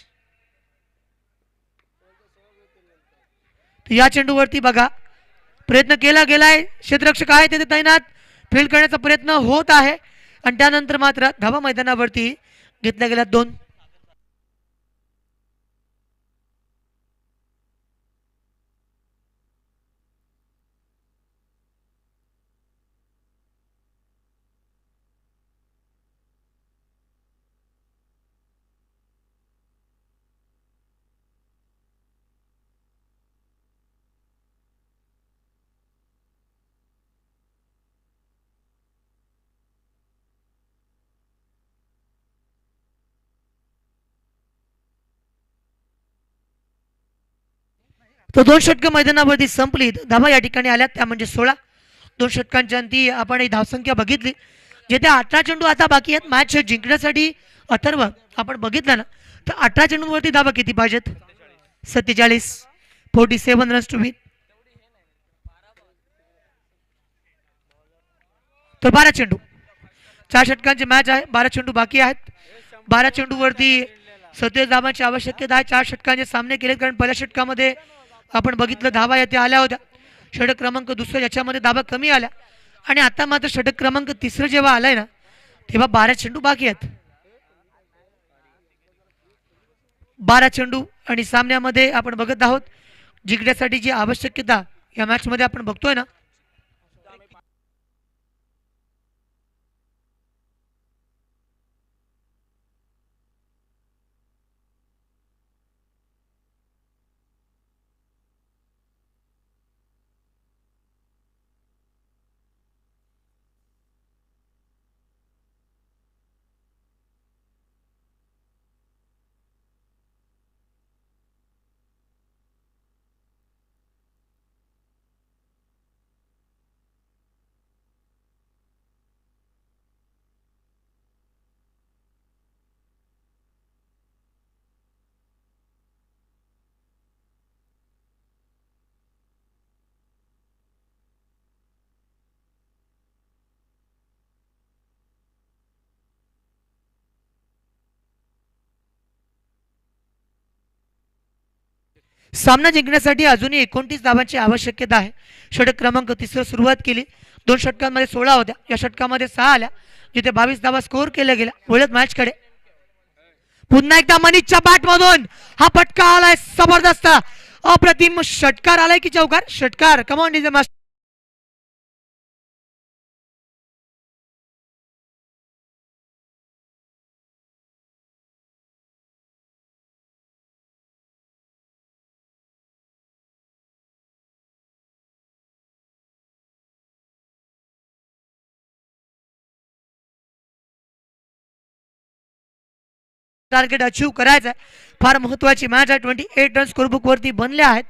S2: या चेंडूवरती बघा प्रयत्न केला गेलाय. क्षेत्ररक्षक आहे तिथे तैनात. फील्ड करण्याचा प्रयत्न होत आहे आणि त्यानंतर मात्र धावा मैदानावरती घेतल्या गेल्या 2. तो 2 षटकं मैदानावरती संपली. धावा या ठिकाणी आल्यात त्या म्हणजे 16. 2 षटकांच्या अंती आपण ही धावसंख्या बघितली जेथे 18 चेंडू आता बाकी आहेत. मॅच जिंकण्यासाठी अथर्व आपण बघितलं ना तर 18 चेंडूवरती धावा किती पाहिजेत 47. 47 रन्स टू विन. तर 12 चेंडू 4 षटकांची मॅच आहे. 12 चेंडू बाकी आहेत. 12 चेंडूवरती 27 धावांची आवश्यकता आहे. 4 षटकांचे सामने केलेत कारण पहिल्या षटकामध्ये आपण बघितलं धावा येथे आल्या होत्या. षटक क्रमांक दुसऱ्या याच्यामध्ये धावा कमी आल्या आणि आता मात्र षटक क्रमांक 3 जेव्हा आलाय ना तेव्हा 12 चेंडू बाकी आहेत. 12 चेंडू आणि सामन्यामध्ये आपण बघत आहोत जिंकण्यासाठी जी आवश्यकता या मॅच मध्ये आपण बघतोय ना सामना जिंकण्यासाठी अजूनही 29 धावांची आवश्यकता आहे. षटक क्रमांक 3 सुरुवात केली. 2 षटकांमध्ये 16 होत्या. या षटकामध्ये 6 आल्या जिथे 22 धावा स्कोर केल्या गेल्या. वळत मॅचकडे पुन्हा एकदा मनीषच्या बॅट मधून हा फटका आलाय जबरदस्त अप्रतिम षटकार आलाय की चौकार. षटकार come on is a target achieve करायचं आहे. फार महत्वाची मॅच आहे. 28 रन स्कोरबुक वरती बनले आहेत.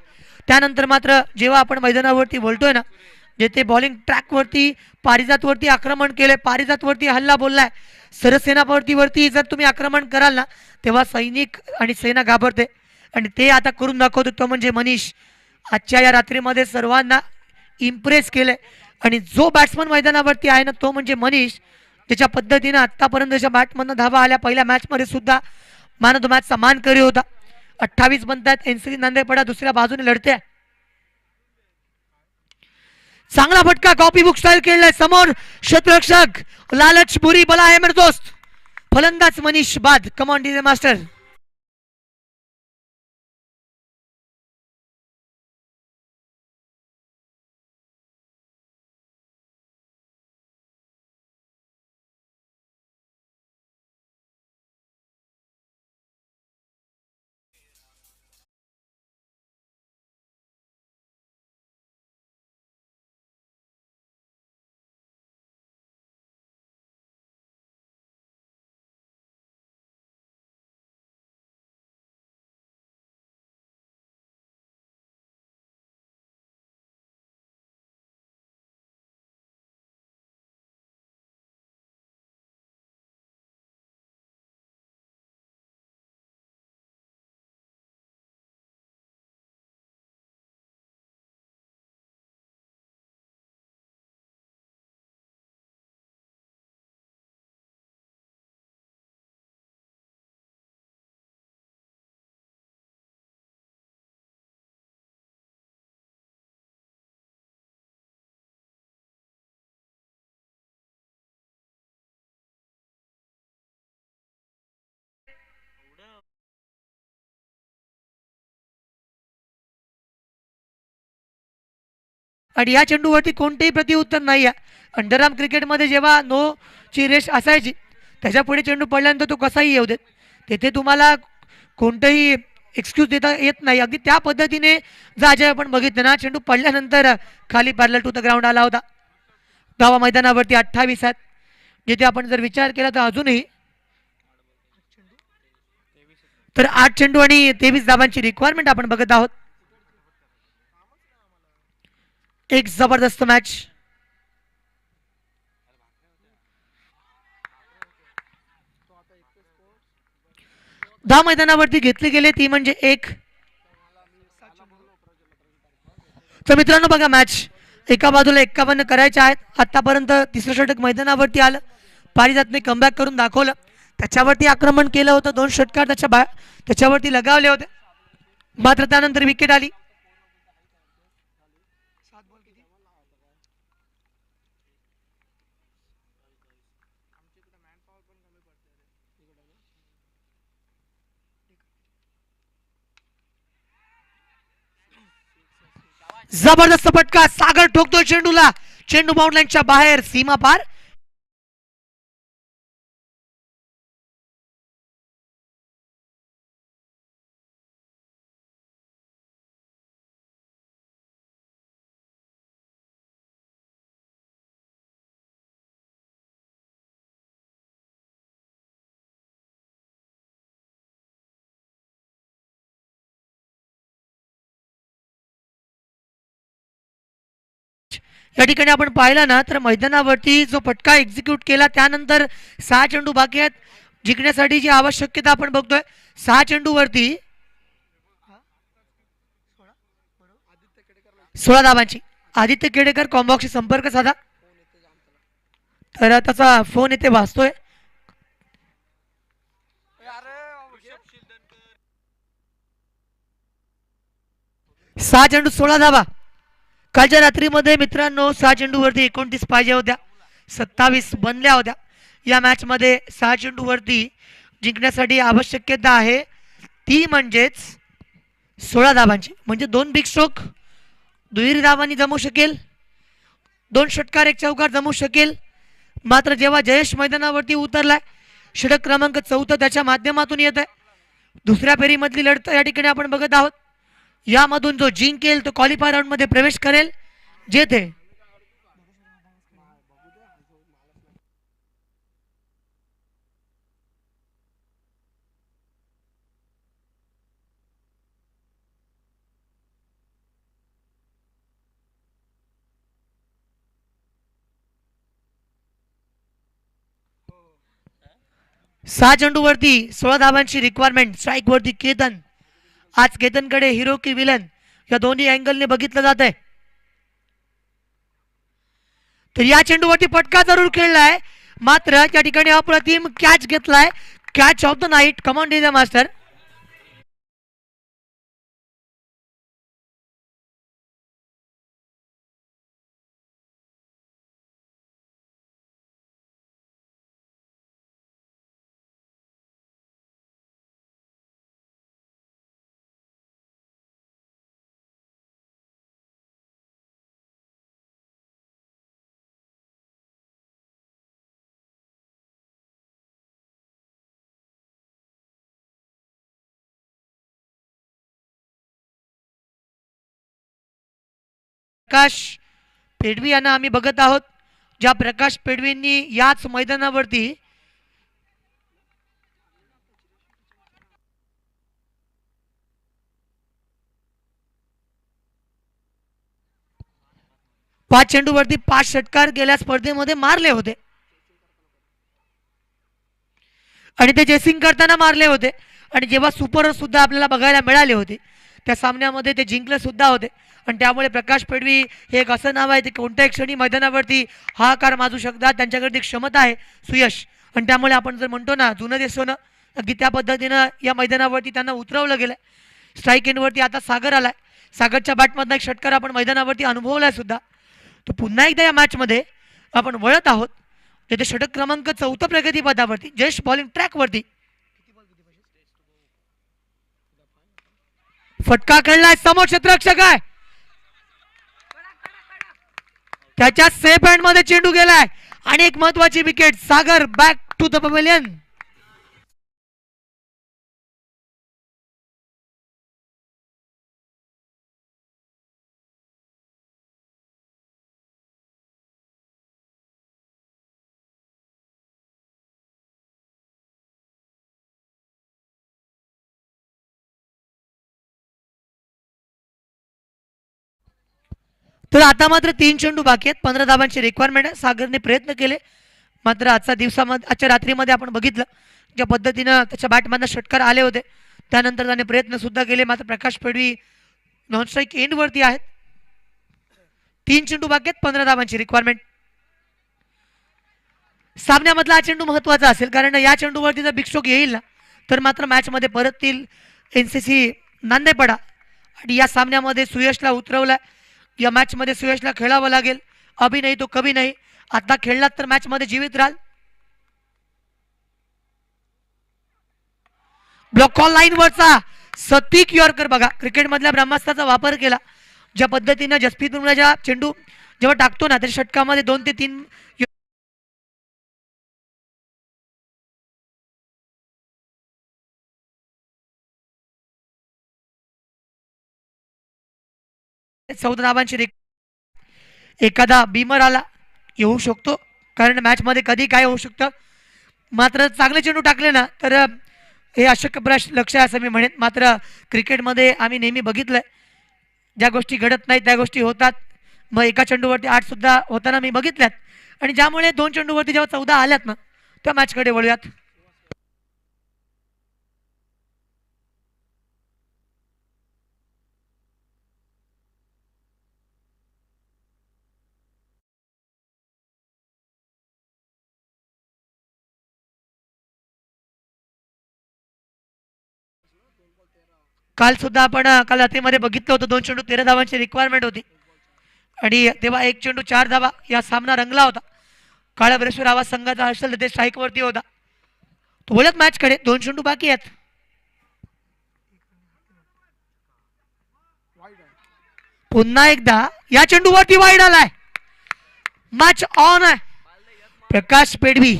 S2: त्यानंतर मात्र जेव्हा आपण मैदानावरती बोलतोय ना, जेथे बॉलिंग ट्रॅक वरती पारिजात वरती आक्रमण केलंय, पारिजात वरती हल्ला बोललाय, सरसेनापती वरती जर तुम्ही आक्रमण कराल ना, तेव्हा सैनिक आणि सेना घाबरते आणि ते आता करून दाखवतो तो म्हणजे मनीष. आजच्या या रात्रीमध्ये सर्वांना इम्प्रेस केलंय आणि जो बॅट्समन मैदानावरती आहे ना तो म्हणजे मनीष. त्याच्या पद्धतीनं आतापर्यंतच्या बॅटमधनं धावा आल्या. पहिल्या मॅचमध्ये सुद्धा मॅन ऑफ द मॅचचा मान करी होता. 28 बनतात. एनसीसी नांदेडपडा दुसऱ्या बाजूने लढते. चांगला फटका कॉपी बुक स्टाईल खेळलाय. समोर क्षेत्ररक्षक लालच बुरी बला आहे मेरे दोस्त. फलंदाज मनीष बाद. Come on DJ master. आणि या चेंडूवरती कोणतेही प्रतिउत्तर नाही आहे. अंडरआर्म क्रिकेटमध्ये जेव्हा नो ची रेस असायची त्याच्या पुढे चेंडू पडल्यानंतर तो कसाही येऊ देत, तेथे तुम्हाला कोणतंही एक्सक्यूज देता येत नाही. अगदी त्या पद्धतीने जर आज आपण बघितलं ना, चेंडू पडल्यानंतर खाली पॅरलल टू द ग्राउंड आला होता. धावा मैदानावरती 28 आहेत. जिथे आपण जर विचार केला तर अजूनही तर 8 चेंडू आणि 23 धावांची रिक्वायरमेंट आपण बघत आहोत. एक जबरदस्त मॅच. धाव मैदानावरती घेतले गेले ती म्हणजे एक. तर मित्रांनो बघा, मॅच एका बाजूला 51 करायचे आहेत. आतापर्यंत तिसरं षटक मैदानावरती आलं. पारिजातने कमबॅक करून दाखवलं. त्याच्यावरती आक्रमण केलं होतं. 2 षटकार त्याच्यावरती लगावले होते. मात्र त्यानंतर विकेट आली. जबरदस्त फटका. सागर ठोकतोय चेंडूला. चेंडू बाउंडलाईनच्या बाहेर, सीमा पार. या ठिकाणी आपण पाहिलं ना तर मैदानावरती जो फटका एक्झिक्यूट केला त्यानंतर 6 चेंडू बाकी आहेत जिंकण्यासाठी. जी आवश्यकता आपण बघतोय 6 चेंडूवरती 16 धावांची. आदित्य केडेकर कॉम्बॉक्सशी संपर्क साधा. तर त्याचा फोन इथे वाजतोय. सहा चेंडू 16 धावा. कालच्या रात्रीमध्ये मित्रांनो 6 चेंडूवरती 29 पाहिजे होत्या, 27 बनल्या होत्या. या मॅच मध्ये 6 चेंडूवरती जिंकण्यासाठी आवश्यकता आहे ती म्हणजेच 16 धावांची. म्हणजे 2 बिग स्ट्रोक दुहेरी धावांनी जमू शकेल, 2 षटकार 1 चौकार जमू शकेल. मात्र जेव्हा जयेश मैदानावरती उतरलाय, षटक क्रमांक 14 त्याच्या माध्यमातून येत आहे. दुसऱ्या फेरीमधली लढत या ठिकाणी आपण बघत आहोत. यामधून जो जिंकेल तो क्वालिफायर राउंड मध्ये प्रवेश करेल. जेथे 6 चेंडूवरती 16 धावांची रिक्वायरमेंट. स्ट्राईक वरती केतन. आज केतनकडे हिरो की विलन या दोन्ही अँगलने बघितलं जात आहे. तर या चेंडूवरती फटका जरूर खेळलाय, मात्र त्या ठिकाणी अप्रतिम कॅच घेतलाय. Catch of the night. Come on DJ master. Prakash Pedvi यांना आम्ही बघत आहोत. ज्या प्रकाश पेडवींनी याच मैदानावरती पाच चेंडूवरती 5 षटकार गेल्या स्पर्धेमध्ये मारले होते आणि ते जेसिंग करताना मारले होते. आणि जेव्हा सुपर सुद्धा आपल्याला बघायला मिळाले होते त्या सामन्यामध्ये ते जिंकले सुद्धा होते. आणि त्यामुळे प्रकाश पेडवी हे एक असं नाव आहे ते कोणत्याही क्षणी मैदानावरती हाकार माजू शकतात. त्यांच्याकडे क्षमता आहे, सुयश. आणि त्यामुळे आपण जर म्हणतो ना जुनं ते सोनं, अगदी त्या पद्धतीनं या मैदानावरती त्यांना उतरवलं गेलं. स्ट्राईक एंडवरती आता सागर आलाय. सागरच्या बॅटमधला एक षटकार आपण मैदानावरती अनुभवलाय सुद्धा. तो पुन्हा एकदा या मॅचमध्ये आपण वळत आहोत. तिथे षटक क्रमांक 4 प्रगतीपदावरती जयेश बॉलिंग ट्रॅकवरती. फटका खेळलाय, समोर क्षेत्ररक्षक आहे, त्याच्या सेफ हँड मध्ये चेंडू गेलाय आणि एक महत्वाची wicket. Sagar back to the pavilion. तर आता मात्र 3 चेंडू बाकी आहेत. 15 धावांची रिक्वायरमेंट आहे. सागरने प्रयत्न केले, मात्र आजच्या रात्रीमध्ये आपण बघितलं ज्या पद्धतीनं त्याच्या बॅटमधनं षटकार आले होते, त्यानंतर त्याने प्रयत्न सुद्धा केले, मात्र प्रकाश पेडवी नॉन स्ट्राईक एंड वरती आहेत. 3 चेंडू बाकी आहेत, 15 धावांची रिक्वायरमेंट. सामन्यामधला हा चेंडू महत्वाचा असेल, कारण या चेंडूवरती जर बिग स्ट्रोक येईल ना तर मात्र मॅचमध्ये परततील NCC नांदेपडा. आणि या सामन्यामध्ये सुयशला उतरवलं. या मॅचमध्ये सुयशला खेळावं लागेल. अभी नाही तो कभी नाही. आता खेळलात तर मॅचमध्ये जीवित राहाल. ब्लॉक कॉल लाईन वरचा सतीक यॉर्कर बघा, क्रिकेट मधल्या ब्रह्मास्त्राचा वापर केला. ज्या पद्धतीनं जसप्रीत बुमराहचा चेंडू जेव्हा टाकतो ना त्या षटकामध्ये 2 ते 3 14 धावांची एखादा बीमर आला येऊ शकतो, कारण मॅच मध्ये कधी काय होऊ शकतं. मात्र चांगले चेंडू टाकले ना तर हे अशक्य लक्ष आहे असं मी म्हणेन. मात्र क्रिकेटमध्ये आम्ही नेहमी बघितलंय ज्या गोष्टी घडत नाहीत त्या गोष्टी होतात. मग एका चेंडूवरती 8 सुद्धा होताना मी बघितल्यात. आणि ज्यामुळे 2 चेंडूवरती जेव्हा 14 आल्यात ना त्या मॅचकडे वळूयात. काल सुद्धा आपण काल रात्रीमध्ये बघितलं होतं 2 चेंडू 13 धावांची रिक्वायरमेंट होती आणि तेव्हा 1 चेंडू 4 धावा या सामना रंगला होता. काळा बरेश्वर आवाज संघाचा हर्षल ते स्ट्राईक वरती होता. तो बोलत मॅच कडे 2 चेंडू बाकी आहेत. पुन्हा एकदा या चेंडूवरती वाईड आलाय. मॅच ऑन आहे. प्रकाश पेडवी,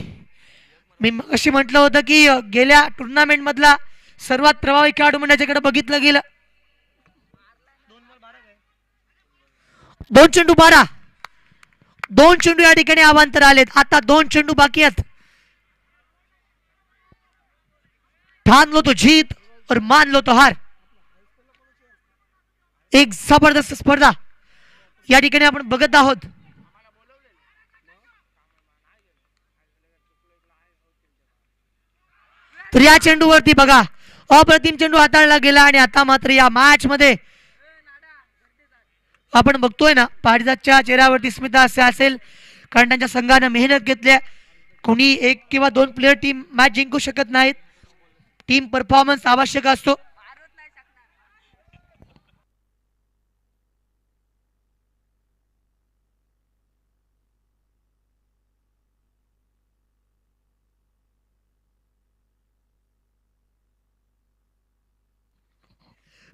S2: मी अशी म्हटलं होतं की गेल्या टुर्नामेंट मधला सर्वात प्रभावी खेळाडू म्हणून याच्याकडे बघितलं गेलं. 2 चेंडू 12, 2 चेंडू या ठिकाणी अवांतर आलेत. आता 2 चेंडू बाकी आहेत. ठान लो तो जीत और मान लो तो हार. एक जबरदस्त स्पर्धा या ठिकाणी आपण बघत आहोत. तर या चेंडूवरती बघा अप्रतिम चेंडू हाताळला गेला आणि आता मात्र या मॅच मध्ये आपण बघतोय ना पारिजातच्या चेहऱ्यावरती स्मिता असे असेल, कारण त्यांच्या संघाने मेहनत घेतली. कोणी एक किंवा दोन प्लेयर टीम मॅच जिंकू शकत नाहीत, टीम परफॉर्मन्स आवश्यक असतो.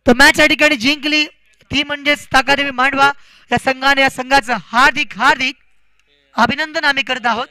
S2: तर मॅच या ठिकाणी जिंकली ती म्हणजेच ताकादेवी मांडवा. या संघाने या संघाचं हार्दिक हार्दिक अभिनंदन आम्ही करत आहोत.